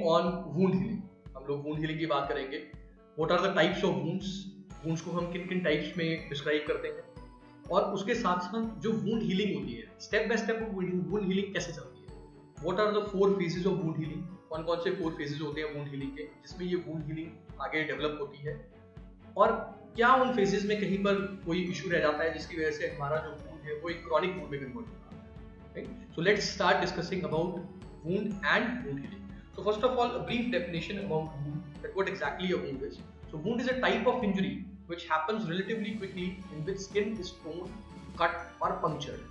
On wound healing. हम लोग wound healing की बात करेंगे। What are the types of wounds, wounds को हम किन किन टाइप्स में डिस्क्राइब करते हैं, और उसके साथ साथ जो वुंड हीलिंग होती है, step by step wound healing कैसे चलती है। What are the 4 phases of wound healing, कौन कौन से 4 फेजेस होते हैं वुंड हीलिंग के, जिसमें ये वुंड हीलिंग आगे डेवलप होती है, और क्या उन फेजेस में कहीं पर कोई इशू रह जाता है जिसकी वजह से हमारा जो वुंड है वो एक क्रॉनिक वुंड में कन्वर्ट होता है। Right, so let's start discussing about wound and wound healing. So first of all, a brief definition about wound, that what exactly a wound is. So wound is a type of injury which happens relatively quickly in which skin is torn, cut or punctured.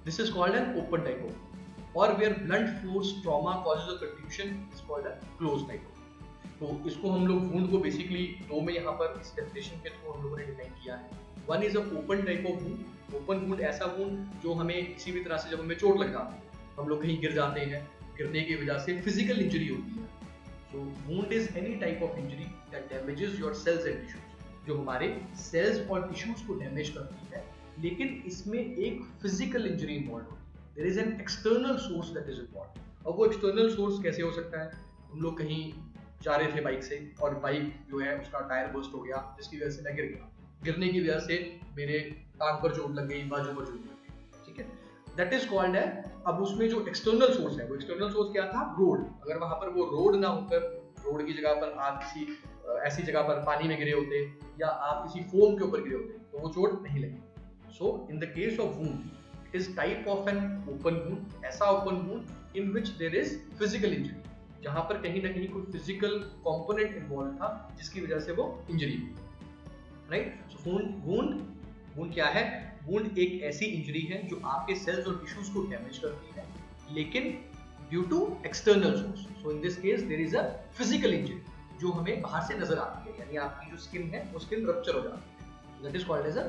This is called an open type of wound. Or where blunt force trauma causes a contusion is called a closed type of wound. तो इसको हम लोग wound को basically दो में यहाँ पर इस definition के थ्रू हम लोगों ने डिफाइन किया है। One is a open type of wound. Open wound ऐसा wound जो हमें किसी भी तरह से जब हमें चोट लग जाती है, हम लोग कहीं गिर जाते हैं, गिरने की वजह से फिजिकल इंजरी होती है। So wound is any type of injury that damages your cells and tissues, जो हमारे सेल्स और टिश्यूज को डैमेज करती है, लेकिन इसमें एक फिजिकल इंजरी इन्वॉल्व होती है। There is an external source that is involve. अब वो एक्सटर्नल सोर्स कैसे हो सकता है, हम लोग कहीं जा रहे थे बाइक से और बाइक जो है उसका टायर बर्स्ट हो गया, जिसकी वजह से मैं गिर गया, गिरने की वजह से मेरे टांग पर चोट लग गई, बाजू पर चोट लग गई, ठीक है, दैट इज कॉल्ड है। अब उसमें जो एक्सटर्नल सोर्स है, वो एक्सटर्नल सोर्स क्या था, रोड। अगर वहां पर वो रोड ना होकर, रोड की जगह पर आप किसी ऐसी जगह पर पानी में गिरे होते या आप किसी फोम के ऊपर गिरे होते तो वो चोट नहीं लगी। So in the case of wound, it is type of an open wound, ऐसा open wound in which there is physical injury, जहां पर कहीं ना कहीं कोई फिजिकल कंपोनेंट इन्वॉल्व था जिसकी वजह से वो इंजरी हुई। राइट, सो वुंड क्या है, वुंड एक ऐसी इंजरी है जो आपके सेल्स और टिश्यूज को डैमेज करती है, लेकिन due to external source. So in this case there is a physical injury जो हमें बाहर से नजर आती है, यानी आपकी जो स्किन है वो स्किन रप्चर हो जाती है, that is called as a.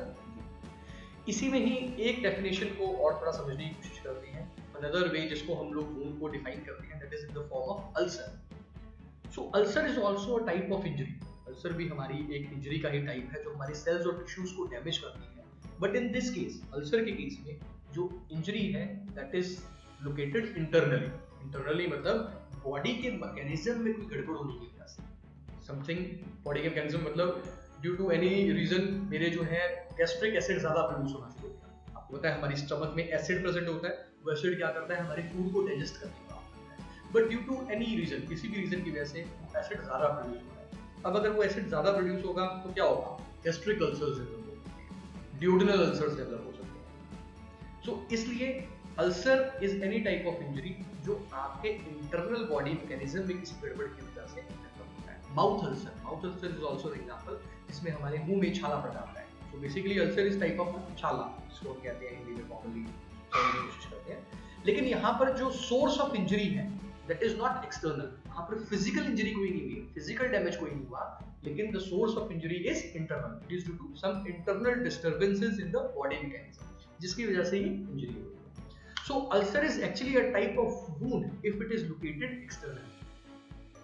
इसी में ही एक डेफिनेशन को और थोड़ा समझने की कोशिश करते हैं, अनदर वे जिसको हम लोग वुंड को डिफाइन करते हैं, that is in the form of ulcer. So ulcer is also a type of injury. Ulcer भी हमारी एक इंजरी का ही टाइप है जो हमारे सेल्स और टिश्यूज को डैमेज करती है। But in this case, ulcer के केस में जो इंजरी है दैट इज लोकेटेड इंटरनली मतलब बॉडी के मैकेनिज्म में कोई गड़बड़ होने की वजह से, समथिंग बॉडी के मैकेनिज्म मतलब ड्यू टू एनी रीजन मेरे जो है गैस्ट्रिक एसिड ज्यादा प्रोड्यूस होना शुरू होता है। आपको पता है हमारी स्टमक में एसिड प्रेजेंट होता है, वो एसिड क्या करता है, हमारे फूड को डाइजेस्ट करने का काम करता है। But due to any reason, किसी भी रीजन की वजह से एसिड ज्यादा प्रोड्यूस हो रहा है। अब अगर वो एसिड ज्यादा प्रोड्यूस होगा तो क्या होगा, गैस्ट्रिक अल्सर्स डेवलप होंगे, ड्यूडेनल अल्सर्स डेवलप हो सकते हैं। सो इसलिए ulcer is any type of injury जो आपके इंटरनल बॉडी मैकेनिज्म में किसी गड़बड़ की वजह से डेवलप होता है। Mouth ulcer is also an example, जिसमें हमारे मुंह में छाला पड़ जाता है। So basically ulcer is type of छाला, जिसको हम कहते हैं हिंदी में कॉमनली समझने की कोशिश करते हैं। लेकिन यहाँ पर जो सोर्स ऑफ इंजरी है दैट इज नॉट एक्सटर्नल, यहाँ पर फिजिकल इंजरी कोई नहीं हुई, फिजिकल डैमेज कोई नहीं हुआ, लेकिन the source of injury is internal, it is due to some internal disturbances in the body mechanism, जिसकी वजह से ही इंजरी हुई। So ulcer is actually a type of wound if it is located externally.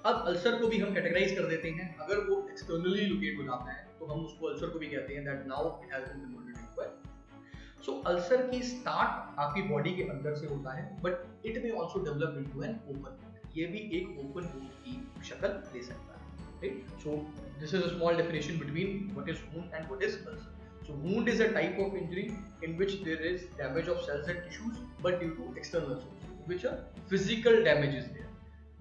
अब ulcer को भी हम categorise कर देते हैं, अगर वो एक्सटर्नली लोकेट हो जाता है तो हम उसको अल्सर को भी कहते हैं that now it has been converted into a. So ulcer की स्टार्ट आपकी बॉडी के अंदर से होता है, but it may also develop into an open wound, ये भी एक ओपन वुंड की शक्ल ले सकता है। Right, so this is a small definition between what is wound and what is ulcer. So wound is a type of injury in which there is damage of cells and tissues, but due to external sources, which are physical damage is there.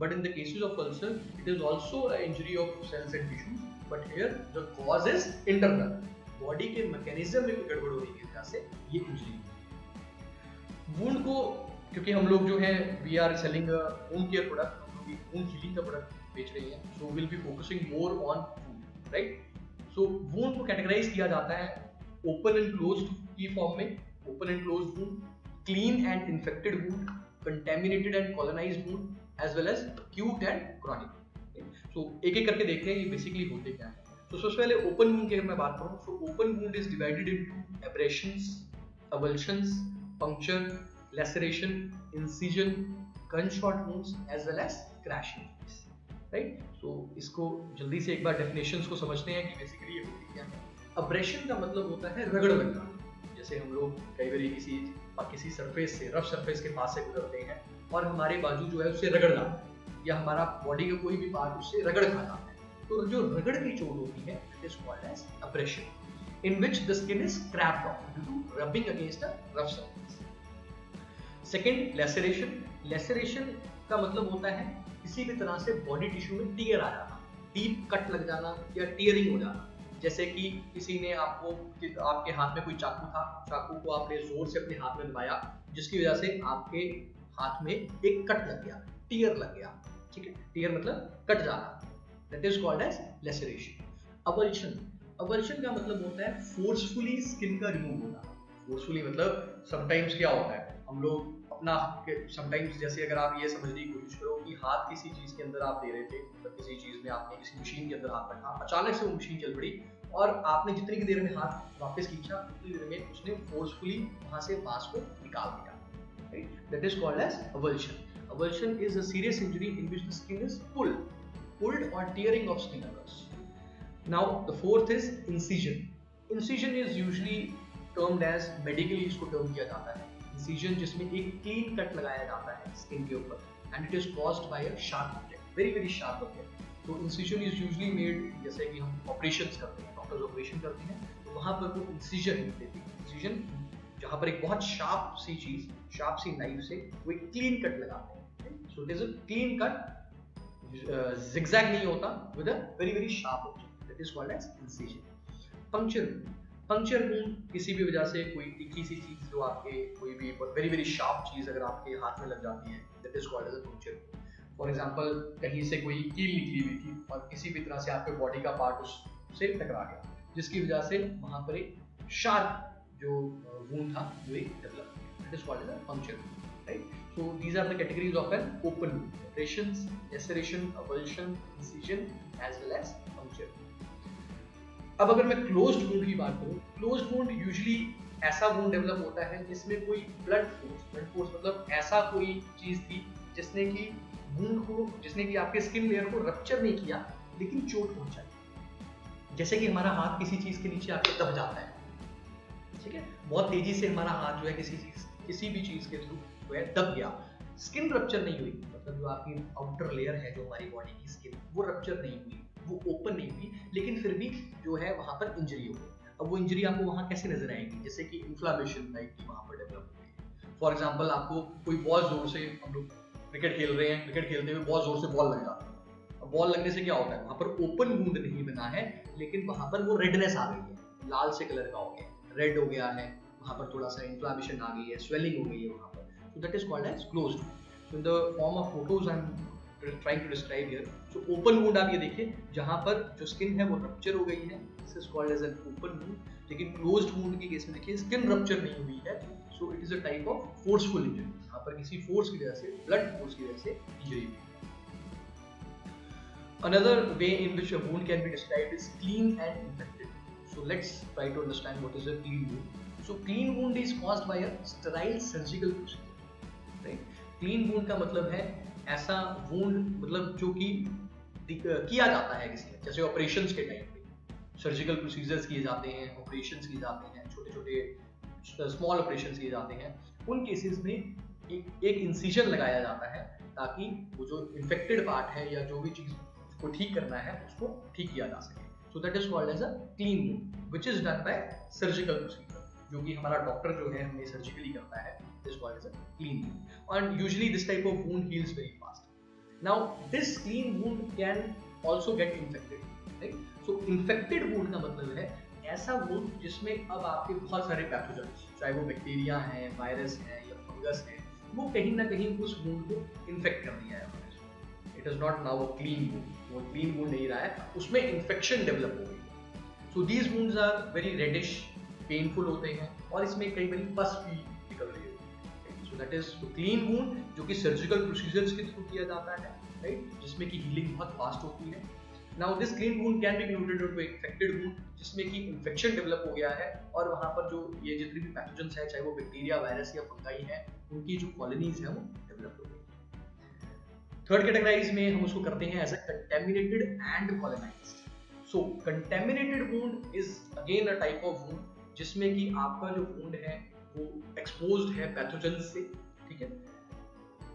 But in the cases of ulcer, it is also an injury of cells and tissues, but here the cause is internal. Body के mechanism में गड़बड़ होने की वजह से ये injury है। wound को क्योंकि हम लोग जो है we are selling a wound care product, हम लोग wound healing का product बेच रहे हैं, so we'll be focusing more on wound, right? So wound को categorize किया जाता है ओपन एंड क्लोज्ड की फॉर्म में, open and closed wound, clean and infected wound, contaminated and colonised wound, as well as acute and chronic. So एक एक करके देखते हैं ये बेसिकली होते क्या है। तो सबसे पहले ओपन वुंड की अगर मैं बात करूं, so open wound is divided into abrasions, avulsions, puncture, laceration, incision, gunshot wounds, as well as crash injuries. Right, so इसको जल्दी से एक बार डेफिनेशंस को समझते हैं कि बेसिकली ये होती क्या है। अब्रेशन का मतलब होता है रगड़ लगना, जैसे हम लोग कई बार किसी सरफेस से, रफ सरफेस के पास से गुजरते हैं और हमारे बाजू जो है उससे रगड़ जाता है, या हमारा बॉडी का कोई भी पार्ट उससे रगड़ खा जाता है, तो जो रगड़ की चोट होती है it is called as abrasion in which the skin is scraped off due to rubbing against a rough surface. Second, laceration. Laceration का मतलब होता है किसी भी तरह से बॉडी टिश्यू में टीयर आ जाना, डीप कट लग जाना या टीयरिंग हो जाना। जैसे कि किसी ने आपके हाथ में कोई चाकू था, चाकू को आपने जोर से अपने हाथ में दबाया, जिसकी वजह से आपके हाथ में एक कट लग गया, टीयर लग गया। ठीक है, टीयर मतलब कट जाना, that is called as laceration. Avulsion. Avulsion का मतलब होता है फोर्सफुली स्किन का रिमूव होना। फोर्सफुली मतलब समटाइम्स क्या होता है, हम लोग अपना समटाइम्स, जैसे अगर आप ये समझने की कोशिश करो कि हाथ किसी चीज के अंदर आप दे रहे थे, मतलब किसी चीज में आपने किसी मशीन के अंदर हाथ रखा, अचानक से वो मशीन चल पड़ी और आपने जितनी की देर में हाथ वापस खींचा उतनी देर में उसने फोर्सफुली वहां से मांस को निकाल दिया, right? That is called as avulsion. Avulsion is a serious injury in which the skin is pulled or tearing of skin occurs. Now the fourth is incision. Incision is usually termed as, medically इसको term किया जाता है incision, जिसमें एक clean cut लगाया जाता है skin के ऊपर, and it is caused by a sharp object, very very sharp object. तो incision is usually made, जैसे कि हम operations करते हैं, डॉक्टर्स ऑपरेशन करते हैं, तो वहाँ पर वो incision देते हैं, incision जहाँ पर एक बहुत sharp सी चीज, sharp सी knife से वो एक clean cut लगाते हैं। So it is a clean cut, zigzag नहीं होता, with a very very sharp object, that is called as incision. Puncture. Puncture wound किसी भी वजह से कोई तीखी सी चीज जो आपके कोई भी very very sharp चीज अगर आपके हाथ में लग जाती है, that is called as a puncture. For example, कहीं से कोई कील निकली हुई थी और किसी भी तरह से आपके बॉडी का पार्ट उससे टकरा गया, जिसकी वजह से वहां पर एक शार्प जो वूंड था वो एक डेवलप किया, that is called as a puncture, right? So these are the categories of an open wound: abrasions, laceration, avulsion, incision, as well as puncture. अब अगर मैं क्लोज्ड वुंड की बात करूं, क्लोज्ड वुंड यूजुअली ऐसा वुंड डेवलप होता है जिसमें कोई ब्लड फोर्स मतलब ऐसा कोई चीज थी जिसने कि वुंड को, जिसने कि आपके स्किन लेयर को रप्चर नहीं किया लेकिन चोट पहुंचाई। जैसे कि हमारा हाथ किसी चीज के नीचे आके दब जाता है, ठीक है, बहुत तेजी से हमारा हाथ जो है किसी भी चीज के थ्रू जो है दब गया, स्किन रप्चर नहीं हुई, मतलब जो आपकी आउटर लेयर है जो हमारी बॉडी की स्किन, वो रप्चर नहीं हुई, वो ओपन नहीं हुई, लेकिन फिर भी जो है वहां पर इंजरी हो गई। अब वो इंजरी आपको वहां कैसे नजर आएगी, जैसे कि इन्फ्लामेशन टाइप की वहां पर डेवलप हो गई। फॉर एग्जांपल, आपको कोई बहुत जोर से, हम लोग क्रिकेट खेल रहे हैं, क्रिकेट खेलते हुए बहुत जोर से बॉल लग जाता है। अब बॉल लगने से क्या होता है, वहां पर ओपन वुंड नहीं बना है, लेकिन वहां पर वो रेडनेस आ गई है, लाल से कलर का हो गया, रेड हो गया है, वहां पर थोड़ा सा इन्फ्लामेशन आ गई है, स्वेलिंग हो गई है वहां पर, so that is called as closed wound. So in the form of photos I am trying to describe here. So open wound आप ये देखिए, जहाँ पर जो स्किन है वो रप्चर हो गई है, this is called as an open wound. लेकिन closed wound के केस में देखिए स्किन रप्चर नहीं हुई है, so it is a type of forceful injury. यहाँ पर किसी फोर्स की वजह से, ब्लड फोर्स की वजह से इंजरी हुई है। Another way in which a wound can be described is clean and infected. So let's try to understand what is a clean wound. So clean wound is caused by a sterile surgical procedure. Clean wound का मतलब है ऐसा wound, मतलब जो कि किया जाता है किसी, जैसे ऑपरेशंस के टाइम पे सर्जिकल प्रोसीजर्स किए जाते हैं, ऑपरेशंस किए जाते हैं, छोटे छोटे स्मॉल ऑपरेशंस किए जाते हैं, उन केसेस में एक इंसिजन लगाया जाता है ताकि वो जो इन्फेक्टेड पार्ट है या जो भी चीज को ठीक करना है उसको ठीक किया जा सके। So that is called as a clean wound which is done by surgical procedure, जो कि हमारा डॉक्टर जो है हमें सर्जिकली करता है, is called as a clean wound, and usually this type of wound heals very fast. Now this clean wound can also get infected, right? So infected wound का मतलब है ऐसा wound जिसमें अब आपके बहुत सारे पैथोजेंस, चाहे वो बैक्टीरिया हैं, वायरस हैं या फंगस हैं, वो कहीं ना कहीं उस wound को इन्फेक्ट कर दिया है। It is not now a clean wound, वो clean wound नहीं रहा है, उसमें infection डेवलप हो गई है। So these wounds are very reddish, painful होते हैं और इसमें कई बार पस भी निकल रही है। So that is to clean wound, जो कि सर्जिकल प्रोसीजर्स के थ्रू किया जाता है, राइट, जिसमें कि हीलिंग बहुत फास्ट होती है। Now this clean wound can be converted into infected wound, जिसमें कि इन्फेक्शन डेवलप हो गया है और वहां पर जो ये जितने भी पैथोजेंस हैं, चाहे वो बैक्टीरिया, वायरस या फंगाई है, उनकी जो कॉलोनीज है वो डेवलप हो गई। थर्ड कैटेगराइज में हम उसको करते हैं as a contaminated and colonized. So contaminated wound is again a type of wound जिसमें कि आपका जो वुंड है वो एक्सपोज्ड है पैथोजेंस से, ठीक है,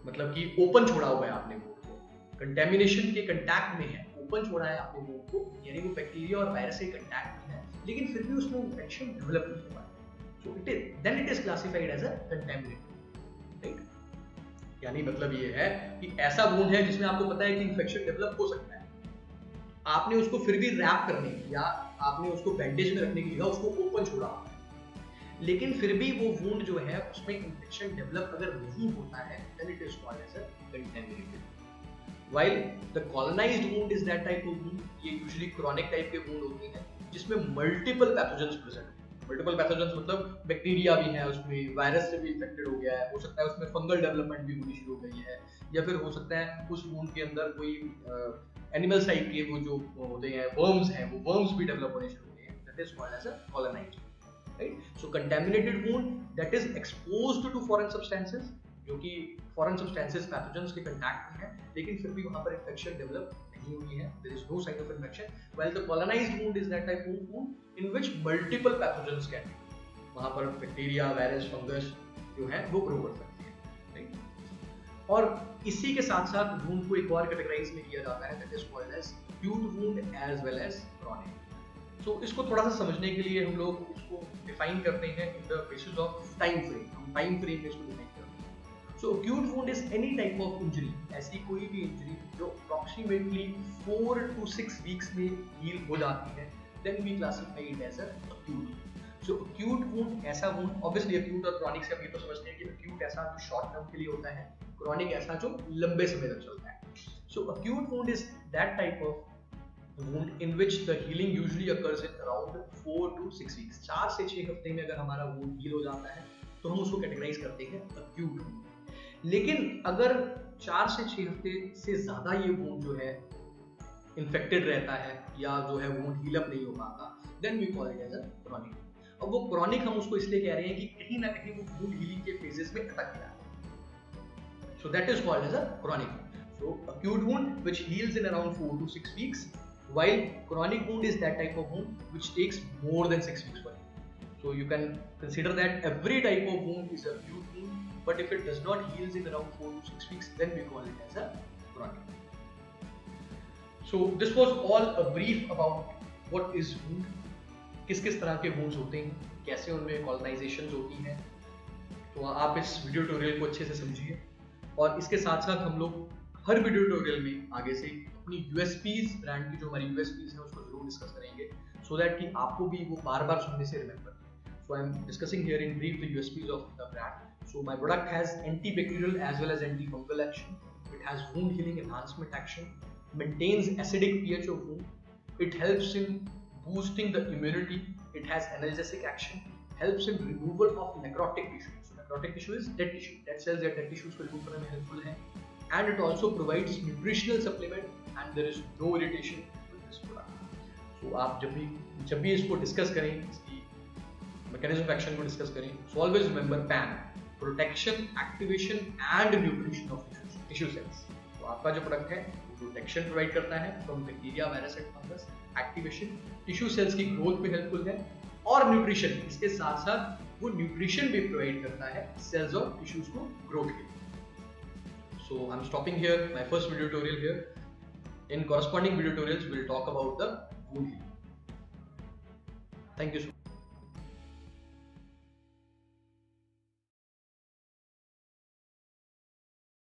मतलब कि ओपन छोड़ा हुआ है आपने वुंड को, कंटेमिनेशन के कंटैक्ट में है, ओपन छोड़ा है आपने वूंड को, यानी वो बैक्टीरिया और वायरस के कंटैक्ट में है, लेकिन फिर भी उसमें इन्फेक्शन डेवलप नहीं हुआ है, so it is classified as a contaminated, right. यानी मतलब ये है कि ऐसा वूंड है जिसमें आपको पता है कि इन्फेक्शन डेवलप हो सकता है, आपने उसको फिर भी रैप करने या आपने उसको बैंडेज में रखने की जगह उसको ओपन छोड़ा, लेकिन फिर भी वो वूंड जो है उसमें इन्फेक्शन डेवलप अगर नहीं होता है, then it is called as a contaminated. While the colonized wound is that type of wound, ये usually chronic type के wound होती हैं जिसमें multiple pathogens present हैं. Multiple pathogens मतलब बैक्टीरिया भी है उसमें, वायरस से भी इन्फेक्टेड हो गया है, हो सकता है उसमें फंगल डेवलपमेंट भी होनी शुरू हो गई है, या फिर हो सकता है उस वूंड के अंदर कोई एनिमल्स टाइप के वो जो होते हैं वर्म्स हैं, वो वर्म्स भी डेवलप होने शुरू हो गए हैं. That is called as a colonized. Right? So contaminated wound that is exposed to foreign substances, जो कि foreign substances pathogens के contact में है, लेकिन फिर भी वहाँ पर infection develop नहीं हुई है, there is no sign of infection. While the colonized wound is that type of wound in which multiple pathogens can be, वहाँ पर bacteria, virus, fungus जो है वो grow कर सकती है, right? और इसी के साथ साथ wound को एक और categorize में किया जाता है, that is called as acute wound as well as chronic. तो इसको थोड़ा सा समझने के लिए हम लोग इसको डिफाइन करते हैं in the basis of time frame. हम टाइम फ्रेम में इसको डिफाइन करते हैं. So acute wound is any type of injury, ऐसी कोई भी इंजरी जो अप्रॉक्सीमेटली 4 to 6 वीक्स में हील हो जाती है, then we classify it as a acute. So acute wound ऐसा वुंड, ऑब्वियसली एक्यूट और क्रॉनिक से हम ये तो समझते हैं कि एक्यूट ऐसा जो शॉर्ट टर्म के लिए होता है, क्रॉनिक ऐसा जो लंबे समय तक चलता है. So acute wound is that type of wound in which the healing usually occurs in around 4 to 6 weeks. 4 से 6 हफ्ते में अगर हमारा wound heal हो जाता है तो हम उसको कैटेगराइज करते हैं acute wound. लेकिन अगर 4 से 6 हफ्ते से ज्यादा ये wound जो है infected रहता है या जो है wound heal up नहीं हो पाता, then we call it as a chronic. अब वो chronic हम उसको इसलिए कह रहे हैं कि कहीं ना कहीं वो wound healing के phases में अटक गया है. So that is called as a chronic wound. So acute wound which heals in around 4 to 6 weeks. While chronic wound is that type of wound which takes more than 6 weeks for it. So you can consider that every type of wound is a acute wound, but if it does not heal in around 4 to 6 weeks, then we call it as a chronic. So this was all a brief about what is wound, किस तरह के wounds होते हैं, कैसे उनमें colonizations होती हैं. तो आप इस वीडियो ट्यूटोरियल को अच्छे से समझिए, और इसके साथ साथ हम लोग हर वीडियो ट्यूटोरियल में आगे से अपनी यूएसपीज, ब्रांड की जो हमारी यूएसपीज है उसको जरूर डिस्कस करेंगे, सो दैट कि आपको भी वो बार बार सुनने से remember. So I am discussing here in brief the USPs of the brand. So my product has antibacterial as well as antifungal action, it has wound healing enhancement action, maintains acidic pH of wound, it helps in boosting the immunity, it has analgesic action, helps in removal of necrotic tissue. So necrotic tissue is dead tissue, dead cells या dead tissues को remove करने में helpful है. And it also provides nutritional supplement and there is no irritation with this product. So आप जब भी इसको discuss करें, इसकी mechanism of action को डिस्कस करें, so always remember PAN, protection, activation and nutrition of tissue cells. तो आपका जो प्रोडक्ट है प्रोटेक्शन प्रोवाइड करता है from bacteria, virus and fungus, activation, tissue cells की ग्रोथ में हेल्पफुल है, और न्यूट्रिशन, इसके साथ साथ वो न्यूट्रिशन भी प्रोवाइड करता है सेल्स और टिश्यूज को ग्रोथ के लिए. So I am stopping here my first video tutorial here. In corresponding video tutorials we will talk about the wound healing. Thank you so much.